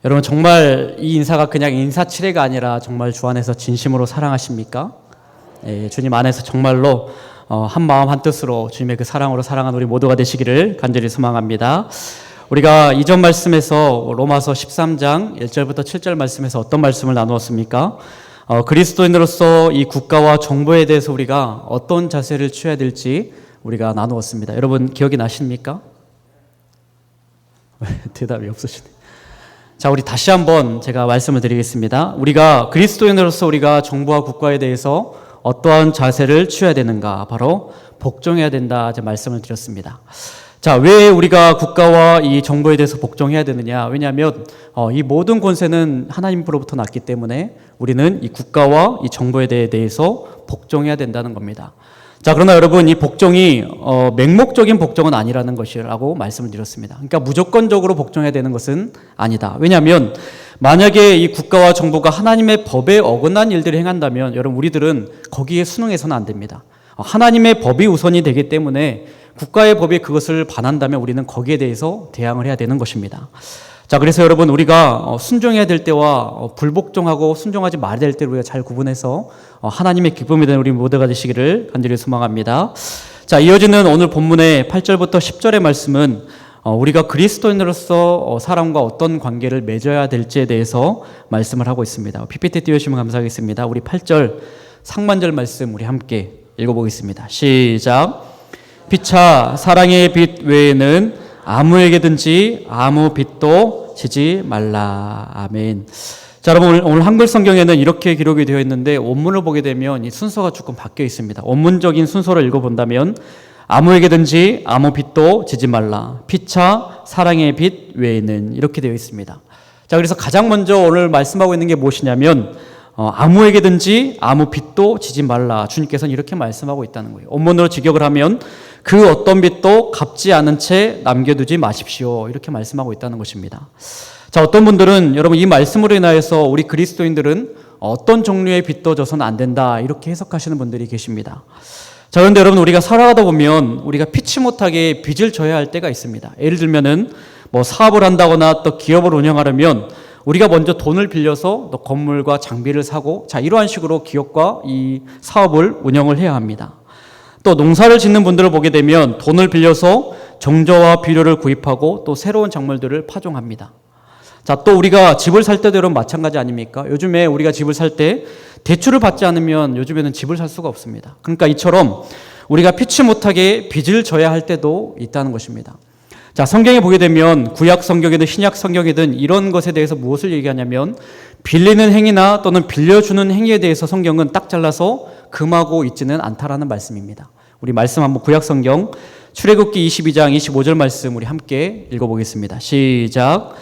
여러분 정말 이 인사가 그냥 인사치레가 아니라 정말 주 안에서 진심으로 사랑하십니까? 주님 안에서 정말로 한 마음 한 뜻으로 주님의 그 사랑으로 사랑하는 우리 모두가 되시기를 간절히 소망합니다. 우리가 이전 말씀에서 로마서 13장 1절부터 7절 말씀에서 어떤 말씀을 나누었습니까? 그리스도인으로서 이 국가와 정부에 대해서 우리가 어떤 자세를 취해야 될지 우리가 나누었습니다. 여러분 기억이 나십니까? 대답이 없으시네. 자, 우리 다시 한번 제가 말씀을 드리겠습니다. 우리가 그리스도인으로서 우리가 정부와 국가에 대해서 어떠한 자세를 취해야 되는가? 바로 복종해야 된다. 이제 말씀을 드렸습니다. 자, 왜 우리가 국가와 이 정부에 대해서 복종해야 되느냐? 왜냐하면 이 모든 권세는 하나님으로부터 났기 때문에 우리는 이 국가와 이 정부에 대해서 복종해야 된다는 겁니다. 자, 그러나 여러분 이 복종이 맹목적인 복종은 아니라는 것이라고 말씀을 드렸습니다. 그러니까 무조건적으로 복종해야 되는 것은 아니다. 왜냐하면 만약에 이 국가와 정부가 하나님의 법에 어긋난 일들을 행한다면 여러분 우리들은 거기에 순응해서는 안 됩니다. 하나님의 법이 우선이 되기 때문에 국가의 법이 그것을 반한다면 우리는 거기에 대해서 대항을 해야 되는 것입니다. 자, 그래서 여러분 우리가 순종해야 될 때와 불복종하고 순종하지 말아야 될 때를 우리가 잘 구분해서 하나님의 기쁨이 되는 우리 모두가 되시기를 간절히 소망합니다. 자, 이어지는 오늘 본문의 8절부터 10절의 말씀은 우리가 그리스도인으로서 사람과 어떤 관계를 맺어야 될지에 대해서 말씀을 하고 있습니다. PPT 띄워주시면 감사하겠습니다. 우리 8절 상반절 말씀 우리 함께 읽어보겠습니다. 시작. 피차 사랑의 빛 외에는 아무에게든지 아무 빚도 지지 말라. 아멘. 자, 여러분 오늘 한글 성경에는 이렇게 기록이 되어 있는데 원문을 보게 되면 이 순서가 조금 바뀌어 있습니다. 원문적인 순서를 읽어본다면 아무에게든지 아무 빚도 지지 말라. 피차 사랑의 빛 외에는 이렇게 되어 있습니다. 자, 그래서 가장 먼저 오늘 말씀하고 있는 게 무엇이냐면 아무에게든지 아무 빚도 지지 말라. 주님께서는 이렇게 말씀하고 있다는 거예요. 원문으로 직역을 하면 그 어떤 빚도 갚지 않은 채 남겨두지 마십시오. 이렇게 말씀하고 있다는 것입니다. 자, 어떤 분들은 여러분 이 말씀으로 인하여서 우리 그리스도인들은 어떤 종류의 빚도 져서는 안 된다. 이렇게 해석하시는 분들이 계십니다. 자, 그런데 여러분 우리가 살아가다 보면 우리가 피치 못하게 빚을 져야 할 때가 있습니다. 예를 들면은 뭐 사업을 한다거나 또 기업을 운영하려면 우리가 먼저 돈을 빌려서 또 건물과 장비를 사고 자, 이러한 식으로 기업과 이 사업을 운영을 해야 합니다. 또 농사를 짓는 분들을 보게 되면 돈을 빌려서 정조와 비료를 구입하고 또 새로운 작물들을 파종합니다. 자, 또 우리가 집을 살 때도 여러분 마찬가지 아닙니까? 요즘에 우리가 집을 살 때 대출을 받지 않으면 요즘에는 집을 살 수가 없습니다. 그러니까 이처럼 우리가 피치 못하게 빚을 져야 할 때도 있다는 것입니다. 자, 성경에 보게 되면 구약 성경이든 신약 성경이든 이런 것에 대해서 무엇을 얘기하냐면 빌리는 행위나 또는 빌려주는 행위에 대해서 성경은 딱 잘라서 금하고 있지는 않다라는 말씀입니다. 우리 말씀 한번 구약 성경 출애굽기 22장 25절 말씀 우리 함께 읽어보겠습니다. 시작.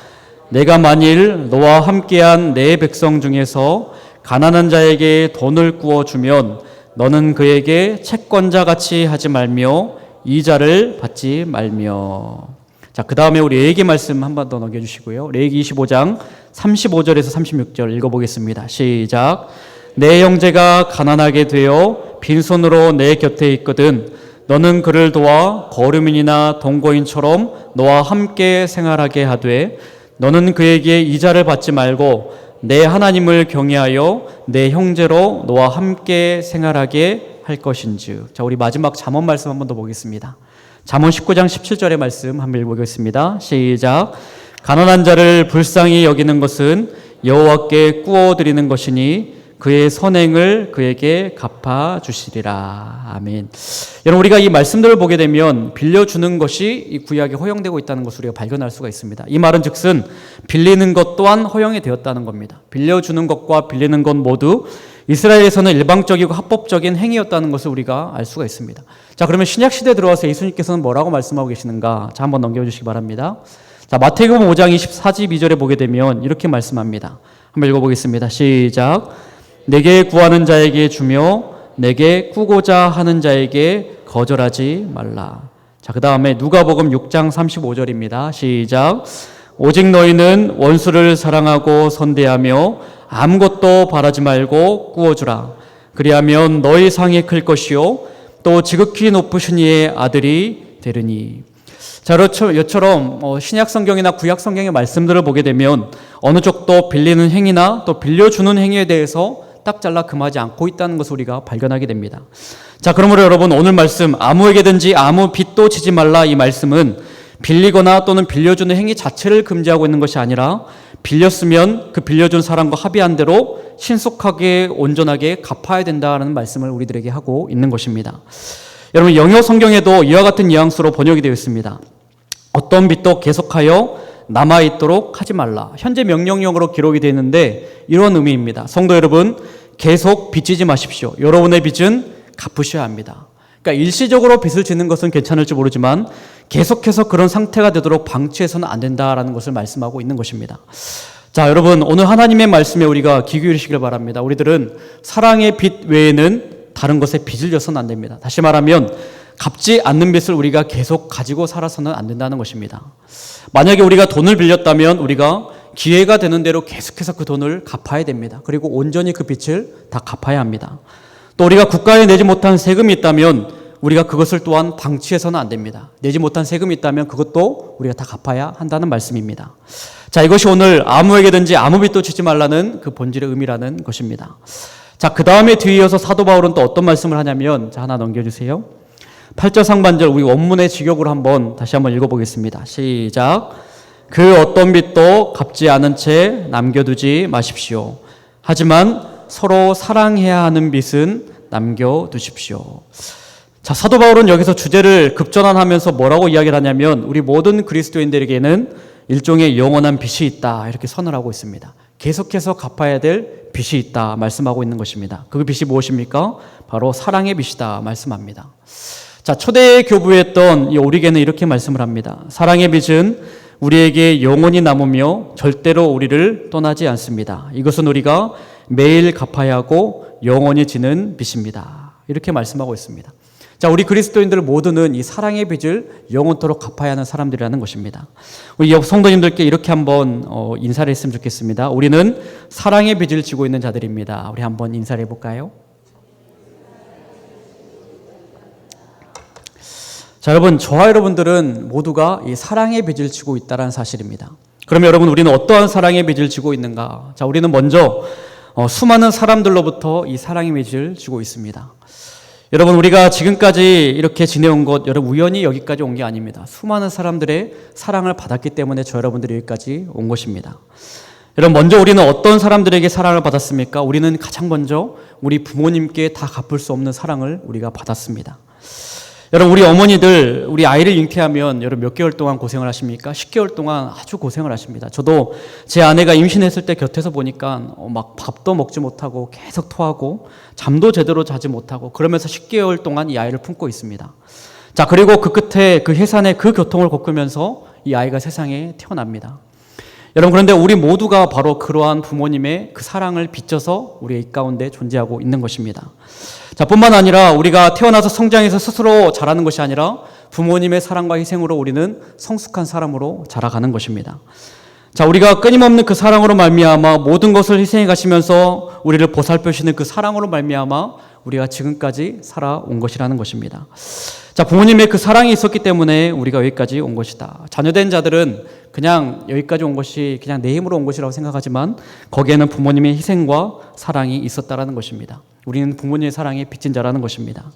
내가 만일 너와 함께한 내 백성 중에서 가난한 자에게 돈을 구워주면 너는 그에게 채권자 같이 하지 말며 이자를 받지 말며. 자, 그 다음에 우리 레위기 말씀 한 번 더 넘겨주시고요. 레위기 25장 35절에서 36절 읽어보겠습니다. 시작. 내 형제가 가난하게 되어 빈손으로 내 곁에 있거든 너는 그를 도와 거류민이나 동거인처럼 너와 함께 생활하게 하되 너는 그에게 이자를 받지 말고 내 하나님을 경외하여 내 형제로 너와 함께 생활하게 할 것인즉. 자, 우리 마지막 잠언 말씀 한 번 더 보겠습니다. 잠언 19장 17절의 말씀 한번 읽어보겠습니다. 시작. 가난한 자를 불쌍히 여기는 것은 여호와께 꾸어드리는 것이니 그의 선행을 그에게 갚아주시리라. 아멘. 여러분 우리가 이 말씀들을 보게 되면 빌려주는 것이 이 구약에 허용되고 있다는 것을 우리가 발견할 수가 있습니다. 이 말은 즉슨 빌리는 것 또한 허용이 되었다는 겁니다. 빌려주는 것과 빌리는 것 모두 이스라엘에서는 일방적이고 합법적인 행위였다는 것을 우리가 알 수가 있습니다. 자, 그러면 신약시대에 들어와서 예수님께서는 뭐라고 말씀하고 계시는가? 자, 한번 넘겨주시기 바랍니다. 자, 마태복음 5장 24-22절에 보게 되면 이렇게 말씀합니다. 한번 읽어보겠습니다. 시작. 내게 구하는 자에게 주며 내게 꾸고자 하는 자에게 거절하지 말라. 자, 그 다음에 누가복음 6장 35절입니다. 시작. 오직 너희는 원수를 사랑하고 선대하며 아무것도 바라지 말고 꾸어주라. 그리하면 너희 상이 클 것이요 또 지극히 높으신 이의 아들이 되리니. 자, 이처럼 신약 성경이나 구약 성경의 말씀들을 보게 되면 어느 쪽도 빌리는 행위나 또 빌려주는 행위에 대해서 딱 잘라 금하지 않고 있다는 것을 우리가 발견하게 됩니다. 자, 그러므로 여러분 오늘 말씀 아무에게든지 아무 빚도 지지 말라, 이 말씀은 빌리거나 또는 빌려주는 행위 자체를 금지하고 있는 것이 아니라 빌렸으면 그 빌려준 사람과 합의한 대로 신속하게 온전하게 갚아야 된다는 말씀을 우리들에게 하고 있는 것입니다. 여러분 영어 성경에도 이와 같은 뉘앙스로 번역이 되어 있습니다. 어떤 빚도 계속하여 남아있도록 하지 말라. 현재 명령형으로 기록이 되어 있는데 이런 의미입니다. 성도 여러분, 계속 빚지지 마십시오. 여러분의 빚은 갚으셔야 합니다. 그러니까 일시적으로 빚을 짓는 것은 괜찮을지 모르지만 계속해서 그런 상태가 되도록 방치해서는 안 된다라는 것을 말씀하고 있는 것입니다. 자, 여러분 오늘 하나님의 말씀에 우리가 귀 기울이시길 바랍니다. 우리들은 사랑의 빚 외에는 다른 것에 빚을 져서는 안 됩니다. 다시 말하면 갚지 않는 빚을 우리가 계속 가지고 살아서는 안 된다는 것입니다. 만약에 우리가 돈을 빌렸다면 우리가 기회가 되는 대로 계속해서 그 돈을 갚아야 됩니다. 그리고 온전히 그 빚을 다 갚아야 합니다. 또 우리가 국가에 내지 못한 세금이 있다면 우리가 그것을 또한 방치해서는 안 됩니다. 내지 못한 세금이 있다면 그것도 우리가 다 갚아야 한다는 말씀입니다. 자, 이것이 오늘 아무에게든지 아무 빚도 지지 말라는 그 본질의 의미라는 것입니다. 자, 그 다음에 뒤에 이어서 사도 바울은 또 어떤 말씀을 하냐면, 자, 하나 넘겨주세요. 8절 상반절 우리 원문의 직역으로 다시 한번 읽어보겠습니다. 시작. 그 어떤 빚도 갚지 않은 채 남겨두지 마십시오. 하지만 서로 사랑해야 하는 빚은 남겨두십시오. 자, 사도 바울은 여기서 주제를 급전환하면서 뭐라고 이야기를 하냐면 우리 모든 그리스도인들에게는 일종의 영원한 빚이 있다, 이렇게 선을 하고 있습니다. 계속해서 갚아야 될 빚이 있다 말씀하고 있는 것입니다. 그 빚이 무엇입니까? 바로 사랑의 빚이다 말씀합니다. 자, 초대 교부였던 이 오리게는 이렇게 말씀을 합니다. 사랑의 빚은 우리에게 영원히 남으며 절대로 우리를 떠나지 않습니다. 이것은 우리가 매일 갚아야 하고 영원히 지는 빚입니다. 이렇게 말씀하고 있습니다. 자, 우리 그리스도인들 모두는 이 사랑의 빚을 영원토록 갚아야 하는 사람들이라는 것입니다. 우리 성도님들께 이렇게 한번 인사를 했으면 좋겠습니다. 우리는 사랑의 빚을 지고 있는 자들입니다. 우리 한번 인사를 해볼까요? 자, 여러분, 저와 여러분들은 모두가 이 사랑의 빚을 지고 있다는 사실입니다. 그러면 여러분, 우리는 어떠한 사랑의 빚을 지고 있는가? 자, 우리는 먼저 수많은 사람들로부터 이 사랑의 빚을 지고 있습니다. 여러분, 우리가 지금까지 이렇게 지내온 것, 여러분 우연히 여기까지 온 게 아닙니다. 수많은 사람들의 사랑을 받았기 때문에 저 여러분들이 여기까지 온 것입니다. 여러분, 먼저 우리는 어떤 사람들에게 사랑을 받았습니까? 우리는 가장 먼저 우리 부모님께 다 갚을 수 없는 사랑을 우리가 받았습니다. 여러분, 우리 어머니들 우리 아이를 잉태하면 여러분 몇 개월 동안 고생을 하십니까? 10개월 동안 아주 고생을 하십니다. 저도 제 아내가 임신했을 때 곁에서 보니까 막 밥도 먹지 못하고 계속 토하고 잠도 제대로 자지 못하고 그러면서 10개월 동안 이 아이를 품고 있습니다. 자, 그리고 그 끝에 그 해산의 그 고통을 겪으면서 이 아이가 세상에 태어납니다. 여러분, 그런데 우리 모두가 바로 그러한 부모님의 그 사랑을 빚져서 우리 이 가운데 존재하고 있는 것입니다. 자, 뿐만 아니라 우리가 태어나서 성장해서 스스로 자라는 것이 아니라 부모님의 사랑과 희생으로 우리는 성숙한 사람으로 자라가는 것입니다. 자, 우리가 끊임없는 그 사랑으로 말미암아 모든 것을 희생해 가시면서 우리를 보살펴주시는 그 사랑으로 말미암아 우리가 지금까지 살아온 것이라는 것입니다. 자, 부모님의 그 사랑이 있었기 때문에 우리가 여기까지 온 것이다. 자녀된 자들은 그냥 여기까지 온 것이 그냥 내 힘으로 온 것이라고 생각하지만 거기에는 부모님의 희생과 사랑이 있었다라는 것입니다. 우리는 부모님의 사랑에 빚진 자라는 것입니다.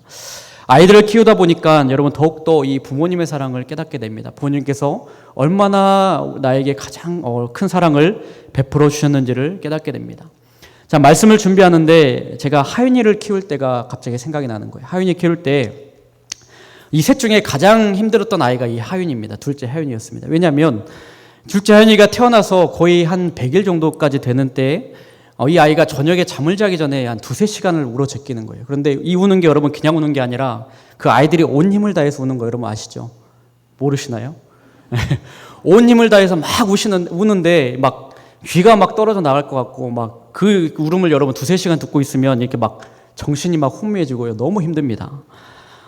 아이들을 키우다 보니까 여러분 더욱더 이 부모님의 사랑을 깨닫게 됩니다. 부모님께서 얼마나 나에게 가장 큰 사랑을 베풀어 주셨는지를 깨닫게 됩니다. 자, 말씀을 준비하는데 제가 하윤이를 키울 때가 갑자기 생각이 나는 거예요. 하윤이 키울 때 이 셋 중에 가장 힘들었던 아이가 이 하윤입니다. 둘째 하윤이었습니다. 왜냐하면 둘째 하윤이가 태어나서 거의 한 100일 정도까지 되는 때 이 아이가 저녁에 잠을 자기 전에 한 2-3시간을 울어 제끼는 거예요. 그런데 이 우는 게 여러분 그냥 우는 게 아니라 그 아이들이 온 힘을 다해서 우는 거 여러분 아시죠? 모르시나요? 온 힘을 다해서 막 우는데 막 귀가 막 떨어져 나갈 것 같고 막 그 울음을 여러분 2-3시간 듣고 있으면 이렇게 막 정신이 막 혼미해지고요. 너무 힘듭니다.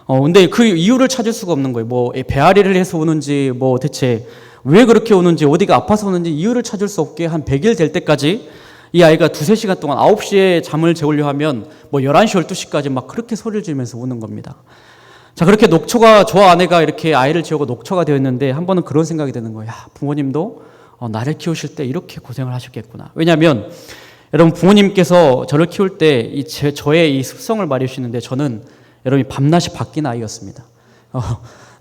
근데 그 이유를 찾을 수가 없는 거예요. 뭐 배앓이를 해서 우는지 뭐 대체 왜 그렇게 우는지 어디가 아파서 우는지 이유를 찾을 수 없게 한 100일 될 때까지 이 아이가 2-3시간 동안 9시에 잠을 재우려 하면 뭐 11시, 12시까지 막 그렇게 소리를 지르면서 우는 겁니다. 자, 그렇게 녹초가, 저와 아내가 이렇게 아이를 지우고 녹초가 되었는데 한 번은 그런 생각이 드는 거예요. 야, 부모님도 나를 키우실 때 이렇게 고생을 하셨겠구나. 왜냐하면 여러분 부모님께서 저를 키울 때 저의 이 습성을 말해 주시는데 저는 여러분 밤낮이 바뀐 아이였습니다.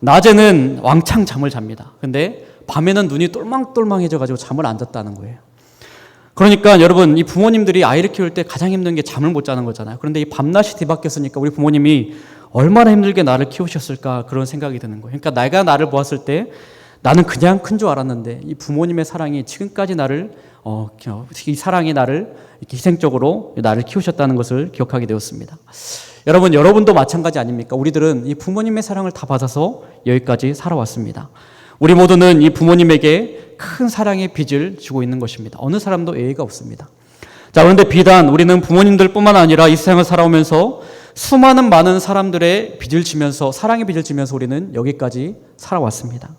낮에는 왕창 잠을 잡니다. 근데 밤에는 눈이 똘망똘망해져 가지고 잠을 안 잤다는 거예요. 그러니까 여러분 이 부모님들이 아이를 키울 때 가장 힘든 게 잠을 못 자는 거잖아요. 그런데 이 밤낮이 뒤바뀌었으니까 우리 부모님이 얼마나 힘들게 나를 키우셨을까 그런 생각이 드는 거예요. 그러니까 내가 나를 보았을 때 나는 그냥 큰 줄 알았는데 이 부모님의 사랑이 지금까지 나를 이 사랑이 나를 이렇게 희생적으로 나를 키우셨다는 것을 기억하게 되었습니다. 여러분도 마찬가지 아닙니까? 우리들은 이 부모님의 사랑을 다 받아서 여기까지 살아왔습니다. 우리 모두는 이 부모님에게 큰 사랑의 빚을 지고 있는 것입니다. 어느 사람도 예외가 없습니다. 자, 그런데 비단 우리는 부모님들뿐만 아니라 이 세상을 살아오면서 수많은 많은 사람들의 빚을 지면서 사랑의 빚을 지면서 우리는 여기까지 살아왔습니다.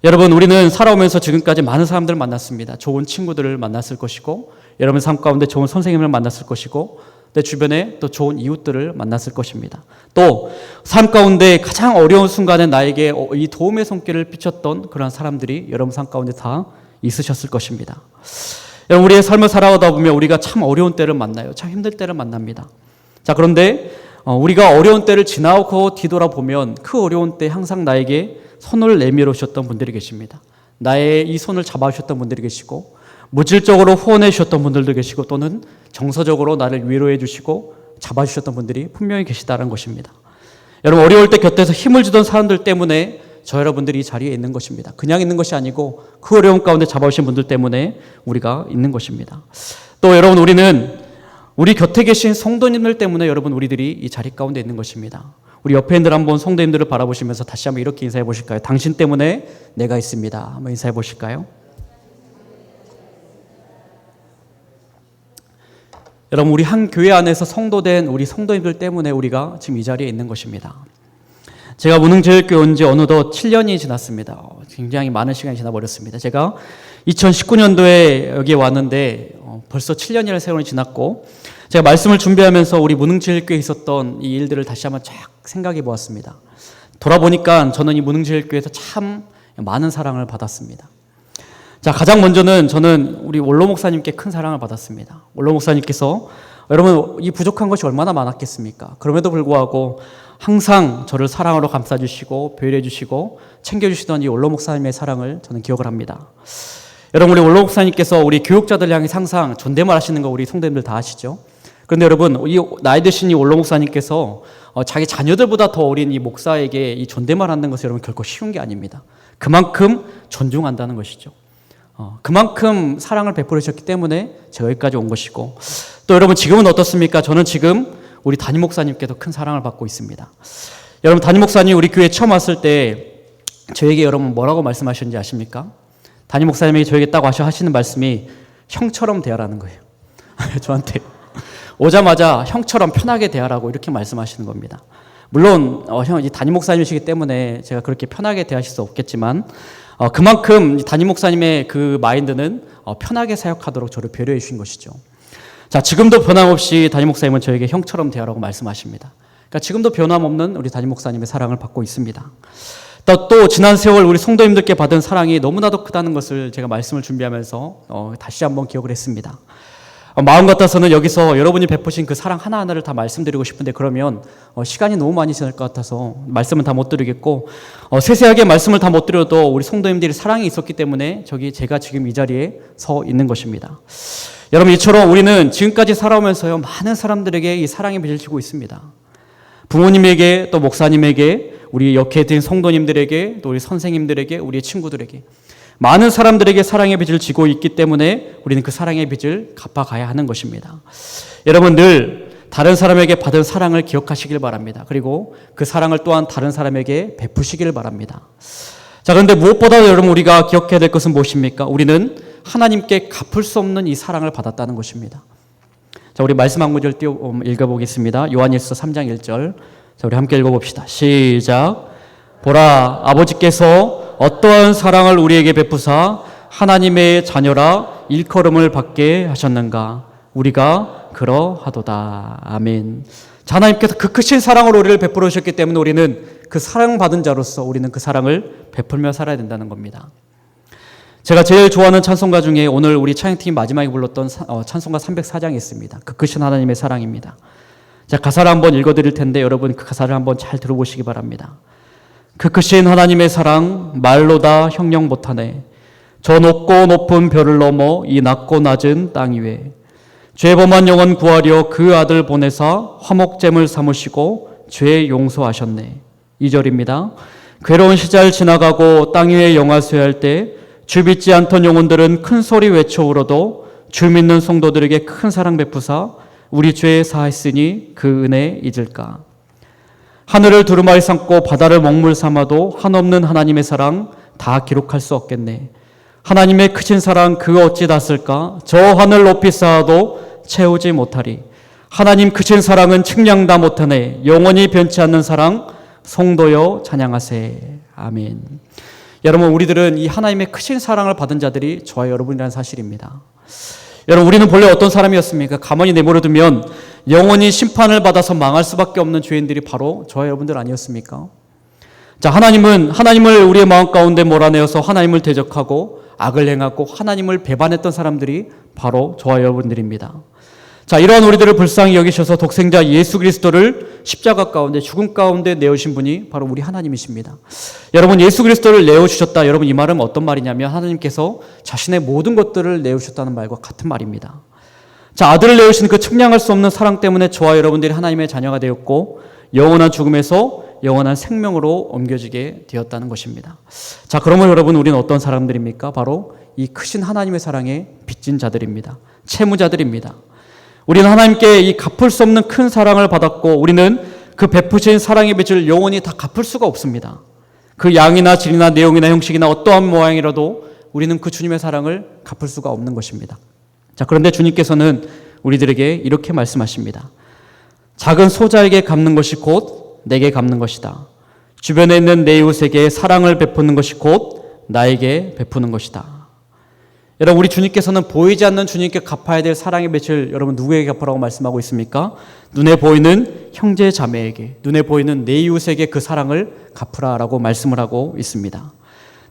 여러분 우리는 살아오면서 지금까지 많은 사람들을 만났습니다. 좋은 친구들을 만났을 것이고 여러분 삶 가운데 좋은 선생님을 만났을 것이고 내 주변에 또 좋은 이웃들을 만났을 것입니다. 또 삶 가운데 가장 어려운 순간에 나에게 이 도움의 손길을 삐쳤던 그런 사람들이 여러분 삶 가운데 다 있으셨을 것입니다. 여러분 우리의 삶을 살아가다 보면 우리가 참 어려운 때를 만나요. 참 힘들 때를 만납니다. 자, 그런데 우리가 어려운 때를 지나고 뒤돌아보면 그 어려운 때 항상 나에게 손을 내밀어 주셨던 분들이 계십니다. 나의 이 손을 잡아주셨던 분들이 계시고 물질적으로 후원해 주셨던 분들도 계시고 또는 정서적으로 나를 위로해 주시고 잡아주셨던 분들이 분명히 계시다는 것입니다. 여러분 어려울 때 곁에서 힘을 주던 사람들 때문에 저 여러분들이 이 자리에 있는 것입니다. 그냥 있는 것이 아니고 그 어려움 가운데 잡아주신 분들 때문에 우리가 있는 것입니다. 또 여러분 우리는 우리 곁에 계신 성도님들 때문에 여러분 우리들이 이 자리 가운데 있는 것입니다. 우리 옆에 있는 한번 성도님들을 바라보시면서 다시 한번 이렇게 인사해 보실까요? 당신 때문에 내가 있습니다. 한번 인사해 보실까요? 여러분 우리 한 교회 안에서 성도된 우리 성도님들 때문에 우리가 지금 이 자리에 있는 것입니다. 제가 무능제일교회 온 지 어느덧 7년이 지났습니다. 굉장히 많은 시간이 지나버렸습니다. 제가 2019년도에 여기에 왔는데 벌써 7년이라는 세월이 지났고 제가 말씀을 준비하면서 우리 무능제일교회에 있었던 이 일들을 다시 한번 쫙 생각해 보았습니다. 돌아보니까 저는 이 무능제일교회에서 참 많은 사랑을 받았습니다. 자, 가장 먼저는 저는 우리 원로 목사님께 큰 사랑을 받았습니다. 원로 목사님께서 여러분 이 부족한 것이 얼마나 많았겠습니까? 그럼에도 불구하고 항상 저를 사랑으로 감싸주시고 배려해 주시고 챙겨주시던 이 원로 목사님의 사랑을 저는 기억을 합니다. 여러분 우리 원로 목사님께서 우리 교육자들 향해 항상 존댓말 하시는 거 우리 성도님들 다 아시죠? 그런데 여러분 이 나이 드신 이 원로 목사님께서 자기 자녀들보다 더 어린 이 목사에게 이 존댓말 하는 것은 여러분 결코 쉬운 게 아닙니다. 그만큼 존중한다는 것이죠. 그만큼 사랑을 베풀으셨기 때문에 제가 여기까지 온 것이고 또 여러분 지금은 어떻습니까? 저는 지금 우리 담임 목사님께도 큰 사랑을 받고 있습니다. 여러분 담임 목사님 우리 교회에 처음 왔을 때 저에게 여러분 뭐라고 말씀하셨는지 아십니까? 담임 목사님이 저에게 딱 와서 하시는 말씀이 형처럼 대하라는 거예요. 저한테 오자마자 형처럼 편하게 대하라고 이렇게 말씀하시는 겁니다. 물론 담임 목사님이시기 때문에 제가 그렇게 편하게 대하실 수 없겠지만 그만큼 담임 목사님의 그 마인드는 편하게 사역하도록 저를 배려해 주신 것이죠. 자, 지금도 변함없이 담임 목사님은 저에게 형처럼 대하라고 말씀하십니다. 그러니까 지금도 변함없는 우리 담임 목사님의 사랑을 받고 있습니다. 또 지난 세월 우리 성도님들께 받은 사랑이 너무나도 크다는 것을 제가 말씀을 준비하면서 다시 한번 기억을 했습니다. 마음 같아서는 여기서 여러분이 베푸신 그 사랑 하나하나를 다 말씀드리고 싶은데 그러면 시간이 너무 많이 지날 것 같아서 말씀은 다 못 드리겠고 세세하게 말씀을 다 못 드려도 우리 성도님들이 사랑이 있었기 때문에 제가 지금 이 자리에 서 있는 것입니다. 여러분 이처럼 우리는 지금까지 살아오면서요 많은 사람들에게 이 사랑의 빚을 지고 있습니다. 부모님에게 또 목사님에게 우리 옆에 든 성도님들에게 또 우리 선생님들에게 우리 친구들에게 많은 사람들에게 사랑의 빚을 지고 있기 때문에 우리는 그 사랑의 빚을 갚아가야 하는 것입니다. 여러분 늘 다른 사람에게 받은 사랑을 기억하시길 바랍니다. 그리고 그 사랑을 또한 다른 사람에게 베푸시길 바랍니다. 자, 그런데 무엇보다도 여러분 우리가 기억해야 될 것은 무엇입니까? 우리는 하나님께 갚을 수 없는 이 사랑을 받았다는 것입니다. 자, 우리 말씀 한 구절 읽어보겠습니다. 요한일서 3장 1절. 자, 우리 함께 읽어봅시다. 시작. 보라, 아버지께서 어떠한 사랑을 우리에게 베푸사 하나님의 자녀라 일컬음을 받게 하셨는가? 우리가 그러하도다. 아멘. 자, 하나님께서 그 크신 사랑으로 우리를 베풀어 주셨기 때문에 우리는 그 사랑받은 자로서 우리는 그 사랑을 베풀며 살아야 된다는 겁니다. 제가 제일 좋아하는 찬송가 중에 오늘 우리 찬양팀이 마지막에 불렀던 찬송가 304장이 있습니다. 그 크신 하나님의 사랑입니다. 자, 가사를 한번 읽어드릴 텐데 여러분 그 가사를 한번 잘 들어보시기 바랍니다. 그 크신 하나님의 사랑 말로 다 형용 못하네. 저 높고 높은 별을 넘어 이 낮고 낮은 땅 위에 죄범한 영혼 구하려 그 아들 보내사 화목제물 삼으시고 죄 용서하셨네. 2절입니다. 괴로운 시절 지나가고 땅 위에 영화쇠할 때 주 믿지 않던 영혼들은 큰 소리 외쳐 울어도 주 믿는 성도들에게 큰 사랑 베푸사 우리 죄 사했으니 그 은혜 잊을까. 하늘을 두루마리 삼고 바다를 먹물 삼아도 한없는 하나님의 사랑 다 기록할 수 없겠네. 하나님의 크신 사랑 그 어찌 다 쓸까. 저 하늘 높이 쌓아도 채우지 못하리. 하나님 크신 사랑은 측량 다 못하네. 영원히 변치 않는 사랑 성도여 찬양하세. 아멘. 여러분, 우리들은 이 하나님의 크신 사랑을 받은 자들이 저와 여러분이라는 사실입니다. 여러분, 우리는 본래 어떤 사람이었습니까? 가만히 내버려두면 영원히 심판을 받아서 망할 수밖에 없는 죄인들이 바로 저와 여러분들 아니었습니까? 자, 하나님을 우리의 마음 가운데 몰아내어서 하나님을 대적하고 악을 행하고 하나님을 배반했던 사람들이 바로 저와 여러분들입니다. 자, 이러한 우리들을 불쌍히 여기셔서 독생자 예수 그리스도를 십자가 가운데 죽음 가운데 내어주신 분이 바로 우리 하나님이십니다. 여러분, 예수 그리스도를 내어주셨다. 여러분, 이 말은 어떤 말이냐면 하나님께서 자신의 모든 것들을 내어주셨다는 말과 같은 말입니다. 자, 아들을 내어주신 그 측량할 수 없는 사랑 때문에 저와 여러분들이 하나님의 자녀가 되었고 영원한 죽음에서 영원한 생명으로 옮겨지게 되었다는 것입니다. 자, 그러면 여러분, 우리는 어떤 사람들입니까? 바로 이 크신 하나님의 사랑에 빚진 자들입니다. 채무자들입니다. 우리는 하나님께 이 갚을 수 없는 큰 사랑을 받았고 우리는 그 베푸신 사랑의 빚을 영원히 다 갚을 수가 없습니다. 그 양이나 질이나 내용이나 형식이나 어떠한 모양이라도 우리는 그 주님의 사랑을 갚을 수가 없는 것입니다. 자, 그런데 주님께서는 우리들에게 이렇게 말씀하십니다. 작은 소자에게 갚는 것이 곧 내게 갚는 것이다. 주변에 있는 내 이웃에게 사랑을 베푸는 것이 곧 나에게 베푸는 것이다. 여러분, 우리 주님께서는 보이지 않는 주님께 갚아야 될 사랑의 빚을 여러분 누구에게 갚으라고 말씀하고 있습니까? 눈에 보이는 형제 자매에게, 눈에 보이는 내 이웃에게 그 사랑을 갚으라라고 말씀을 하고 있습니다.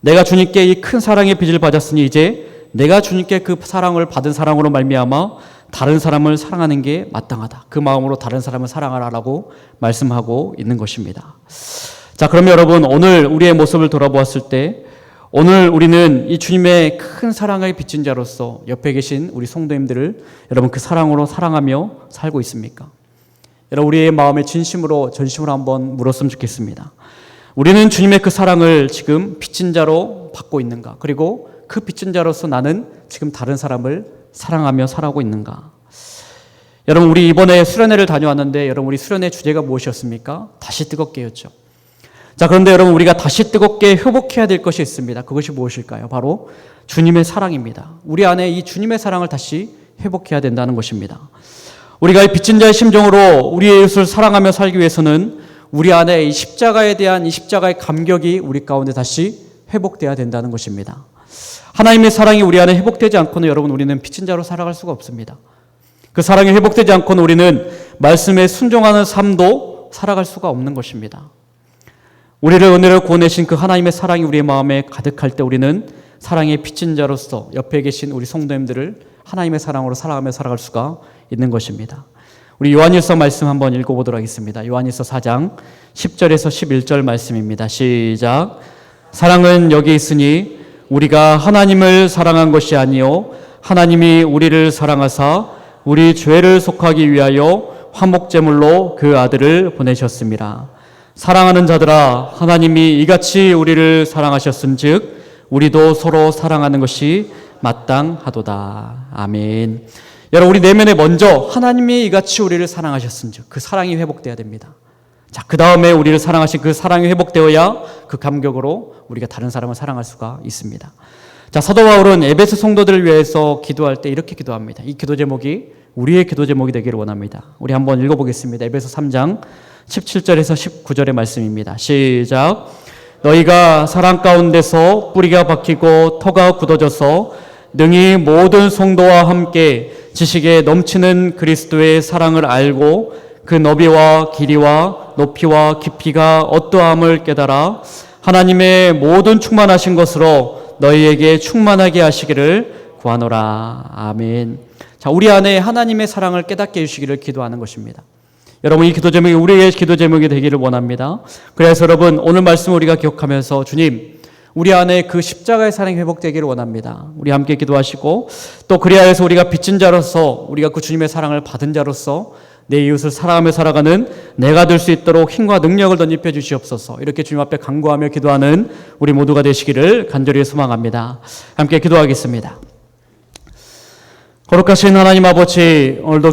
내가 주님께 이 큰 사랑의 빚을 받았으니 이제 내가 주님께 그 사랑을 받은 사랑으로 말미암아 다른 사람을 사랑하는 게 마땅하다. 그 마음으로 다른 사람을 사랑하라라고 말씀하고 있는 것입니다. 자, 그러면 여러분, 오늘 우리의 모습을 돌아보았을 때 오늘 우리는 이 주님의 큰 사랑을 빚진 자로서 옆에 계신 우리 성도님들을 여러분 그 사랑으로 사랑하며 살고 있습니까? 여러분, 우리의 마음에 전심으로 한번 물었으면 좋겠습니다. 우리는 주님의 그 사랑을 지금 빚진 자로 받고 있는가? 그리고 그 빚진 자로서 나는 지금 다른 사람을 사랑하며 살아가고 있는가? 여러분, 우리 이번에 수련회를 다녀왔는데 여러분, 우리 수련회 주제가 무엇이었습니까? 다시 뜨겁게였죠. 자, 그런데 여러분, 우리가 다시 뜨겁게 회복해야 될 것이 있습니다. 그것이 무엇일까요? 바로 주님의 사랑입니다. 우리 안에 이 주님의 사랑을 다시 회복해야 된다는 것입니다. 우리가 이 빚진 자의 심정으로 우리의 이웃을 사랑하며 살기 위해서는 우리 안에 이 십자가에 대한 이 십자가의 감격이 우리 가운데 다시 회복돼야 된다는 것입니다. 하나님의 사랑이 우리 안에 회복되지 않고는 여러분, 우리는 빚진 자로 살아갈 수가 없습니다. 그 사랑이 회복되지 않고는 우리는 말씀에 순종하는 삶도 살아갈 수가 없는 것입니다. 우리를 은혜로 구원하신 그 하나님의 사랑이 우리의 마음에 가득할 때 우리는 사랑의 빚진 자로서 옆에 계신 우리 성도님들을 하나님의 사랑으로 사랑하며 살아갈 수가 있는 것입니다. 우리 요한일서 말씀 한번 읽어보도록 하겠습니다. 요한일서 4장 10절에서 11절 말씀입니다. 시작. 사랑은 여기 있으니 우리가 하나님을 사랑한 것이 아니요 하나님이 우리를 사랑하사 우리 죄를 속하기 위하여 화목제물로 그 아들을 보내셨습니다. 사랑하는 자들아, 하나님이 이같이 우리를 사랑하셨은즉 우리도 서로 사랑하는 것이 마땅하도다. 아멘. 여러분, 우리 내면에 먼저 하나님이 이같이 우리를 사랑하셨은즉 그 사랑이 회복돼야 됩니다. 자, 그 다음에 우리를 사랑하신 그 사랑이 회복되어야 그 감격으로 우리가 다른 사람을 사랑할 수가 있습니다. 자, 사도 바울은 에베소 성도들을 위해서 기도할 때 이렇게 기도합니다. 이 기도 제목이 우리의 기도 제목이 되기를 원합니다. 우리 한번 읽어보겠습니다. 에베소 3장 17절에서 19절의 말씀입니다. 시작. 너희가 사랑 가운데서 뿌리가 박히고 터가 굳어져서 능히 모든 성도와 함께 지식에 넘치는 그리스도의 사랑을 알고 그 너비와 길이와 높이와 깊이가 어떠함을 깨달아 하나님의 모든 충만하신 것으로 너희에게 충만하게 하시기를 구하노라. 아멘. 자, 우리 안에 하나님의 사랑을 깨닫게 해주시기를 기도하는 것입니다. 여러분, 이 기도 제목이 우리의 기도 제목이 되기를 원합니다. 그래서 여러분, 오늘 말씀 우리가 기억하면서 주님, 우리 안에 그 십자가의 사랑이 회복되기를 원합니다. 우리 함께 기도하시고, 또 그리하여 해서 우리가 빚진 자로서, 우리가 그 주님의 사랑을 받은 자로서 내 이웃을 사랑하며 살아가는 내가 될 수 있도록 힘과 능력을 덧입혀 주시옵소서. 이렇게 주님 앞에 간구하며 기도하는 우리 모두가 되시기를 간절히 소망합니다. 함께 기도하겠습니다. 거룩하신 하나님 아버지, 오늘도